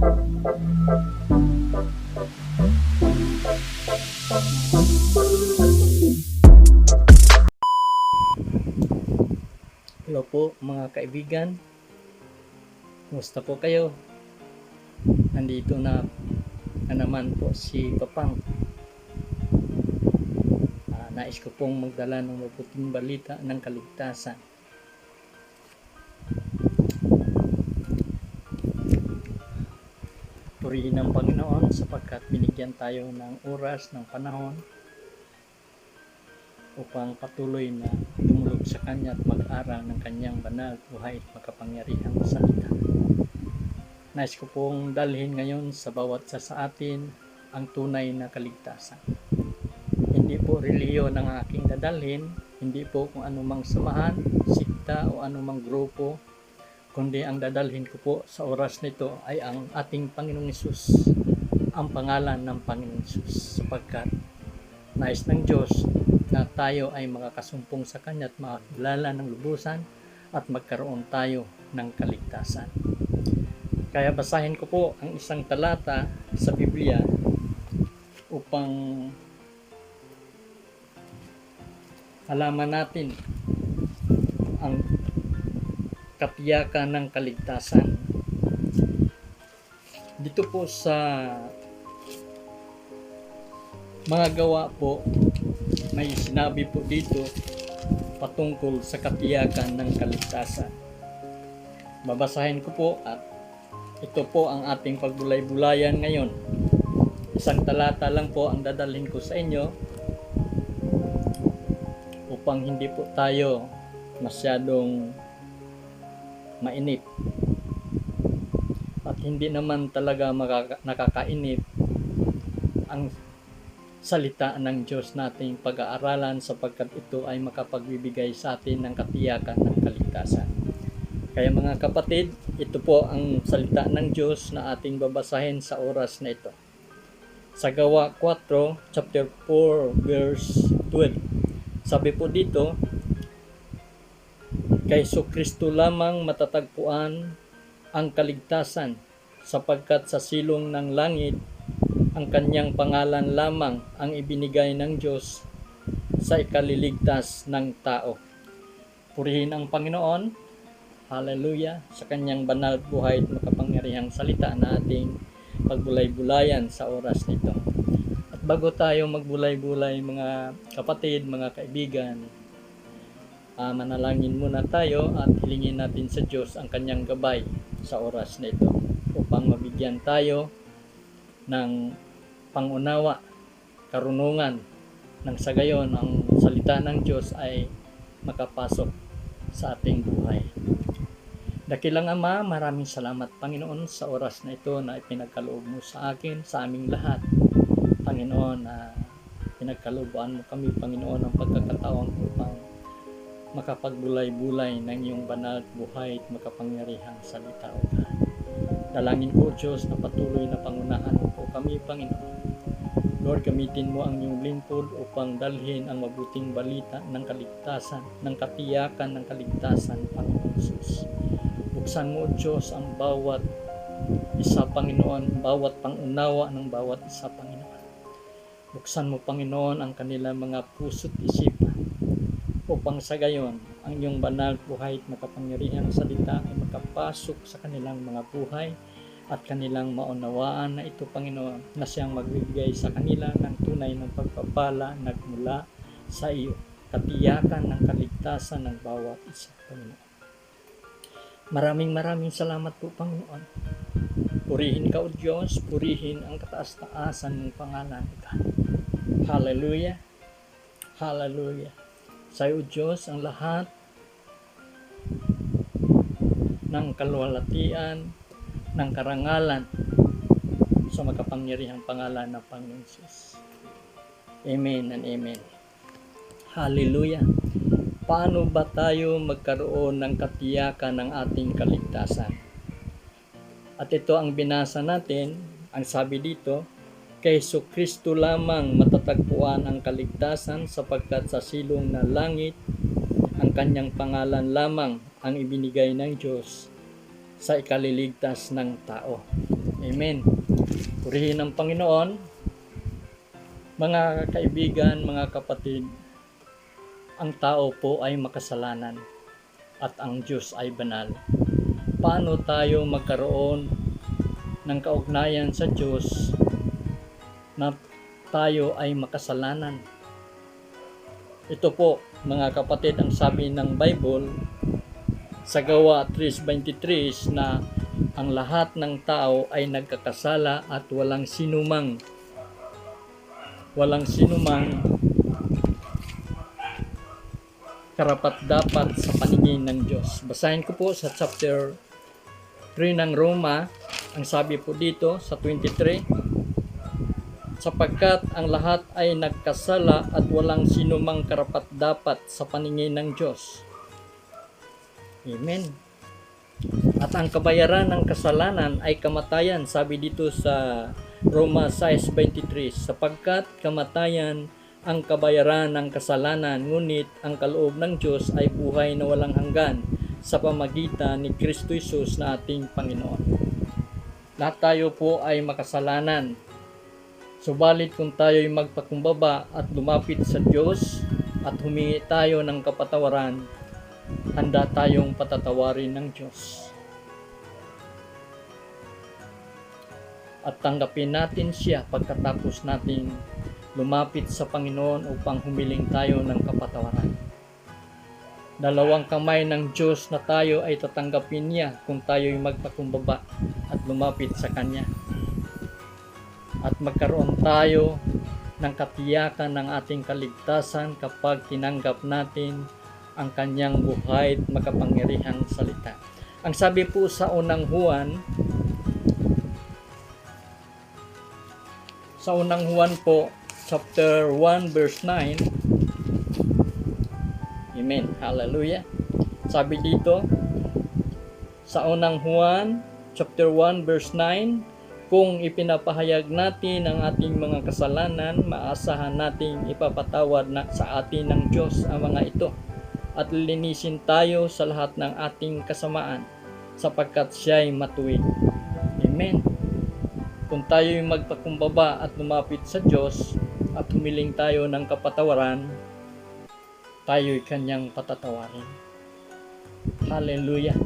Hello po mga kaibigan, kumusta po kayo? Nandito na naman po si Papang. Nais ko pong magdala ng mabuting balita ng kaligtasan. Purihin ang Panginoon sapagkat binigyan tayo ng oras, ng panahon upang patuloy na dumulog sa Kanya at mag-aral ng Kanyang banal, buhay at makapangyarihang salita. Nais ko pong dalhin ngayon sa bawat isa sa atin ang tunay na kaligtasan. Hindi po relihiyon ang aking dadalhin, hindi po kung anumang samahan, sikta o anumang grupo, kundi ang dadalhin ko po sa oras nito ay ang ating Panginoong Hesus, ang pangalan ng Panginoong Hesus, sapagkat nais ng Diyos na tayo ay makakasumpong sa Kanya at makakilala ng lubusan at magkaroon tayo ng kaligtasan. Kaya basahin ko po ang isang talata sa Biblia upang alaman natin ang katiyakan ng kaligtasan. Dito po sa mga gawa po, may sinabi po dito patungkol sa katiyakan ng kaligtasan. Babasahin ko po at ito po ang ating pagbulay-bulayan ngayon. Isang talata lang po ang dadalhin ko sa inyo upang hindi po tayo masyadong mainip. At hindi naman talaga nakakainip ang salita ng Diyos nating pag-aaralan sapagkat ito ay makapagbibigay sa atin ng katiyakan ng kaligtasan. Kaya mga kapatid, ito po ang salita ng Diyos na ating babasahin sa oras na ito. Sa Gawa 4, chapter 4, verse 12. Sabi po dito, kay Kristo lamang matatagpuan ang kaligtasan sapagkat sa silong ng langit ang kanyang pangalan lamang ang ibinigay ng Diyos sa ikaliligtas ng tao. Purihin ang Panginoon, hallelujah, sa kanyang banal, buhay at makapangyarihang salita na ating pagbulay-bulayan sa oras nito. At bago tayo magbulay-bulay mga kapatid, mga kaibigan, manalangin muna tayo at hilingin natin sa Diyos ang kanyang gabay sa oras na ito upang mabigyan tayo ng pangunawa, karunungan, nang sa gayon ang salita ng Diyos ay makapasok sa ating buhay. Dakilang Ama, maraming salamat Panginoon sa oras na ito na ipinagkaloob mo sa akin, sa aming lahat. Panginoon, pinagkalooban mo kami Panginoon ang pagkakataon upang makapagbulay-bulay ng iyong banal, buhay at makapangyarihang salita o God. Dalangin ko Diyos na patuloy na pangunahan mo po kami Panginoon. Lord, gamitin mo ang iyong lingkod upang dalhin ang mabuting balita ng kaligtasan, ng katiyakan ng kaligtasan, Panginoon Jesus. Buksan mo Diyos ang bawat isa Panginoon, bawat pangunawa ng bawat isa Panginoon. Buksan mo Panginoon ang kanilang mga puso't isipan upang sa gayon ang iyong banal, buhay at makapangyarihang salita ay makapasok sa kanilang mga buhay at kanilang maunawaan na ito Panginoon na siyang magbibigay sa kanila ng tunay ng pagpapala nagmula sa iyo, katiyakan ng kaligtasan ng bawat isa Panginoon. Maraming salamat po Panginoon. Purihin ka o Diyos, purihin ang kataas-taasan ng pangalan ka. Hallelujah, hallelujah. Sa iyo Diyos ang lahat ng kaluwalhatian, ng karangalan sa makapangyarihang pangalan ng Panginoon Jesus. Amen and amen. Hallelujah. Paano ba tayo magkaroon ng katiyakan ng ating kaligtasan? At ito ang binasa natin, ang sabi dito, kay Kristo lamang matatagpuan ang kaligtasan sapagkat sa silong na langit ang kanyang pangalan lamang ang ibinigay ng Diyos sa ikaliligtas ng tao. Amen. Purihin ang Panginoon. Mga kaibigan, mga kapatid, ang tao po ay makasalanan at ang Diyos ay banal. Paano tayo magkaroon ng kaugnayan sa Diyos na tayo ay makasalanan? Ito po, mga kapatid, ang sabi ng Bible sa Gawa 3:23 na ang lahat ng tao ay nagkakasala at walang sinumang karapat-dapat sa paningin ng Diyos. Basahin ko po sa chapter 3 ng Roma, ang sabi po dito sa 23, sapagkat ang lahat ay nagkasala at walang sinumang karapat-dapat sa paningin ng Diyos. Amen. At ang kabayaran ng kasalanan ay kamatayan, sabi dito sa Roma 6:23, sapagkat kamatayan ang kabayaran ng kasalanan, ngunit ang kaloob ng Diyos ay buhay na walang hanggan sa pamagitan ni Kristo Jesus na ating Panginoon. Lahat tayo po ay makasalanan. Subalit kung tayo ay magpakumbaba at lumapit sa Diyos at humingi tayo ng kapatawaran, handa tayong patatawarin ng Diyos. At tanggapin natin siya pagkatapos nating lumapit sa Panginoon upang humiling tayo ng kapatawaran. Dalawang kamay ng Diyos na tayo ay tatanggapin niya kung tayo ay magpakumbaba at lumapit sa Kanya. At magkaroon tayo ng katiyakan ng ating kaligtasan kapag tinanggap natin ang Kanyang buhay at makapangyarihang salita. Ang sabi po sa unang Juan po, chapter 1 verse 9. Amen. Hallelujah. Sabi dito sa unang Juan chapter 1 verse 9, kung ipinapahayag natin ang ating mga kasalanan, maasahan nating ipapatawad na sa atin ng Diyos ang mga ito at linisin tayo sa lahat ng ating kasamaan sapagkat siya'y matuwid. Amen. Kung tayo'y magpakumbaba at lumapit sa Diyos at humiling tayo ng kapatawaran, tayo'y Kanyang patatawarin. Hallelujah.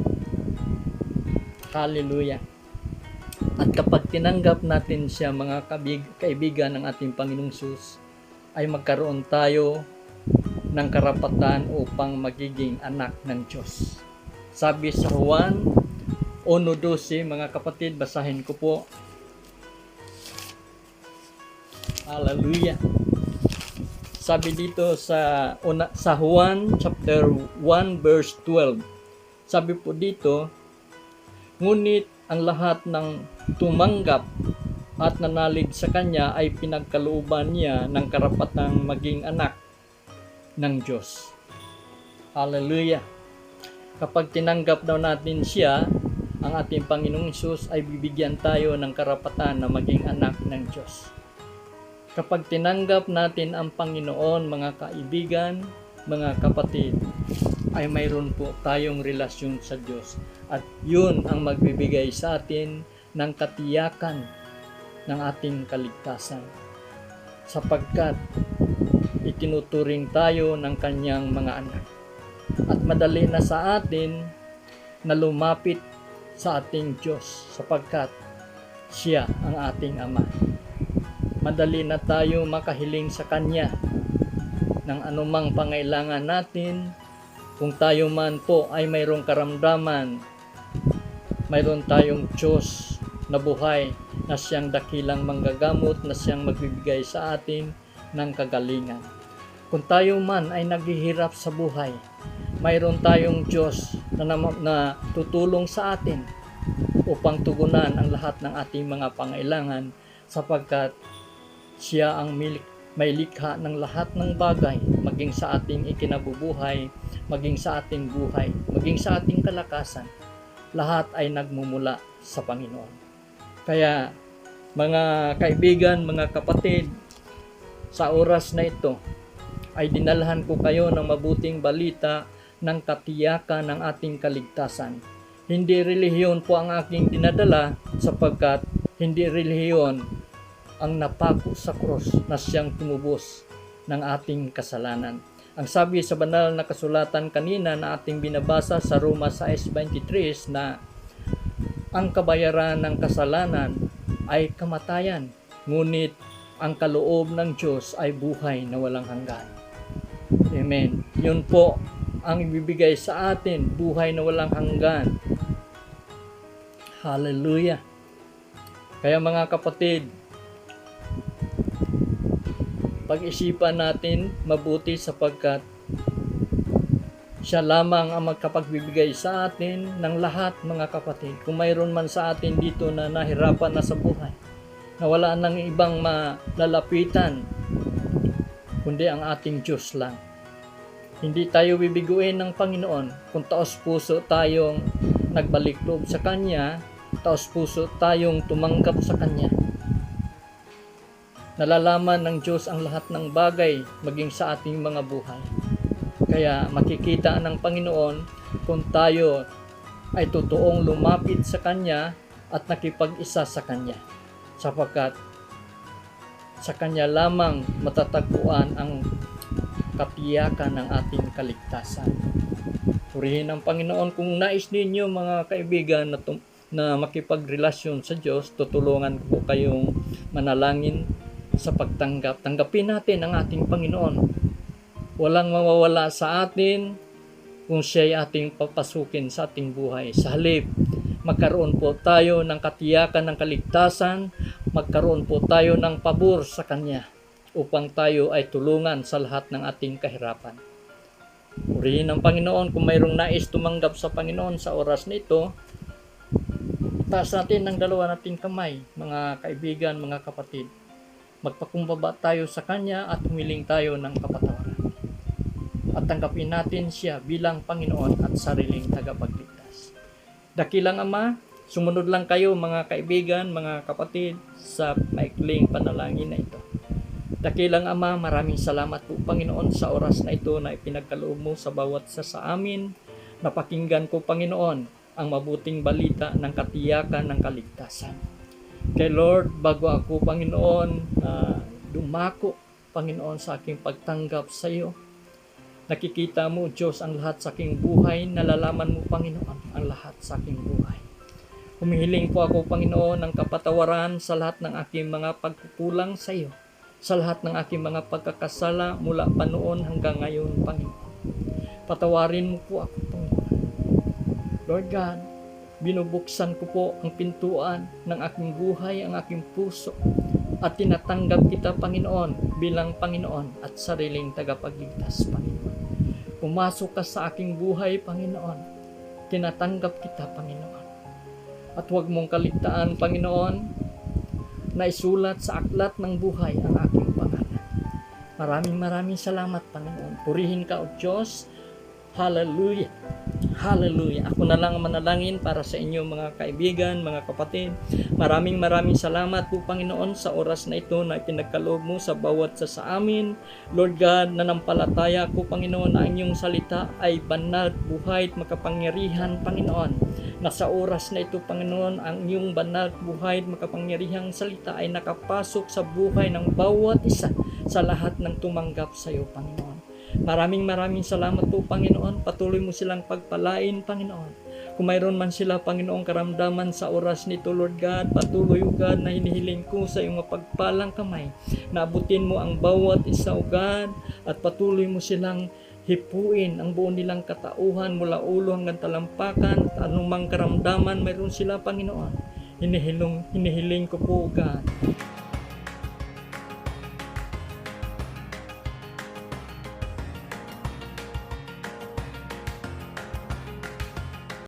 Hallelujah. At kapag tinanggap natin siya, mga kaibigan ng ating Panginoong Hesus, ay magkaroon tayo ng karapatan upang magiging anak ng Diyos. Sabi sa Juan 1:12, mga kapatid, basahin ko po. Hallelujah. Sabi dito sa Juan chapter 1 verse 12. Sabi po dito, ngunit ang lahat ng tumanggap at nanalig sa Kanya ay pinagkalooban niya ng karapatang maging anak ng Diyos. Hallelujah. Kapag tinanggap daw natin siya, ang ating Panginoong Hesus, ay bibigyan tayo ng karapatan na maging anak ng Diyos. Kapag tinanggap natin ang Panginoon, mga kaibigan, mga kapatid, ay mayroon po tayong relasyon sa Diyos. At yun ang magbibigay sa atin ng katiyakan ng ating kaligtasan. Sapagkat itinuturing tayo ng Kanyang mga anak. At madali na sa atin na lumapit sa ating Diyos sapagkat siya ang ating Ama. Madali na tayo makahiling sa Kanya ng anumang pangailangan natin. Kung tayo man po ay mayroong karamdaman, mayroon tayong Diyos na buhay na siyang dakilang manggagamot, na siyang magbibigay sa atin ng kagalingan. Kung tayo man ay naghihirap sa buhay, mayroon tayong Diyos na tutulong sa atin upang tugunan ang lahat ng ating mga pangailangan sapagkat siya ang may likha ng lahat ng bagay, maging sa ating ikinabubuhay, maging sa ating buhay, maging sa ating kalakasan. Lahat ay nagmumula sa Panginoon. Kaya mga kaibigan, mga kapatid, sa oras na ito ay dinalhan ko kayo ng mabuting balita ng katiyakan ng ating kaligtasan. Hindi relihiyon po ang aking dinadala, sapagkat hindi relihiyon ang napako sa krus na siyang tumubos ng ating kasalanan. Ang sabi sa banal na kasulatan kanina na ating binabasa sa Roma 6:23 na ang kabayaran ng kasalanan ay kamatayan, ngunit ang kaloob ng Diyos ay buhay na walang hanggan. Amen. Yun po ang ibibigay sa atin, buhay na walang hanggan. Hallelujah. Kaya mga kapatid, pag-isipan natin mabuti, sapagkat siya lamang ang magkapagbibigay sa atin ng lahat, mga kapatid. Kung mayroon man sa atin dito na nahirapan na sa buhay, na wala nang ibang malalapitan kundi ang ating Diyos lang. Hindi tayo bibiguin ng Panginoon kung taos puso tayong nagbalik loob sa Kanya, taos puso tayong tumanggap sa Kanya. Nalalaman ng Diyos ang lahat ng bagay, maging sa ating mga buhay. Kaya makikita ng Panginoon kung tayo ay totoong lumapit sa Kanya at nakipag-isa sa Kanya, sapagkat sa Kanya lamang matatagpuan ang katiyakan ng ating kaligtasan. Purihin ang Panginoon. Kung nais ninyo, mga kaibigan, na makipagrelasyon sa Diyos, tutulungan ko kayong manalangin sa pagtanggap. Tanggapin natin ang ating Panginoon. Walang mawawala sa atin kung siya'y ating papasukin sa ating buhay. Sa halip, magkaroon po tayo ng katiyakan ng kaligtasan, magkaroon po tayo ng pabor sa Kanya, upang tayo ay tulungan sa lahat ng ating kahirapan. Purihin ang Panginoon. Kung mayroong nais tumanggap sa Panginoon sa oras na ito, taas natin ng dalawa nating kamay, mga kaibigan, mga kapatid. Magpakumbaba tayo sa Kanya at humiling tayo ng kapatawaran. At tanggapin natin siya bilang Panginoon at sariling tagapagligtas. Dakilang Ama, sumunod lang kayo, mga kaibigan, mga kapatid, sa maikling panalangin na ito. Dakilang Ama, maraming salamat po, Panginoon, sa oras na ito na ipinagkaloob mo sa bawat isa sa amin. Napakinggan ko, Panginoon, ang mabuting balita ng katiyakan ng kaligtasan. Kay Lord, bago ako, Panginoon, dumako, Panginoon, sa aking pagtanggap sa iyo, nakikita mo, Diyos, ang lahat sa aking buhay. Nalalaman mo, Panginoon, ang lahat sa aking buhay. Humihiling po ako, Panginoon, ng kapatawaran sa lahat ng aking mga pagkukulang sa iyo, sa lahat ng aking mga pagkakasala mula pa noon hanggang ngayon, Panginoon. Patawarin mo po ako, Panginoon. Lord God, binubuksan ko po ang pintuan ng aking buhay, ang aking puso, at tinatanggap kita, Panginoon, bilang Panginoon at sariling tagapagligtas, Panginoon. Pumasok ka sa aking buhay, Panginoon. Tinatanggap kita, Panginoon. At huwag mong kaligtaan, Panginoon, na isulat sa aklat ng buhay ang aking pangalan. Maraming salamat, Panginoon. Purihin ka, O Diyos. Hallelujah. Hallelujah. Ako na lang manalangin para sa inyo, mga kaibigan, mga kapatid. Maraming salamat po, Panginoon, sa oras na ito na ipinagkaloob mo sa bawat sa amin. Lord God, nanampalataya ko, Panginoon, na inyong salita ay banal, buhay at makapangyarihan, Panginoon. Na sa oras na ito, Panginoon, ang iyong banal, buhay at makapangyarihang salita ay nakapasok sa buhay ng bawat isa sa lahat ng tumanggap sa iyo, Panginoon. Maraming salamat po, Panginoon. Patuloy mo silang pagpalain, Panginoon. Kung mayroon man sila, Panginoon, karamdaman sa oras nito, Lord God, patuloy, O God, na hinihiling ko sa iyong mapagpalang kamay. Naabutin mo ang bawat isa, O God, at patuloy mo silang hipuin ang buo nilang katauhan mula ulo hanggang talampakan, at anumang karamdaman mayroon sila, Panginoon. Hinihiling ko po, O God,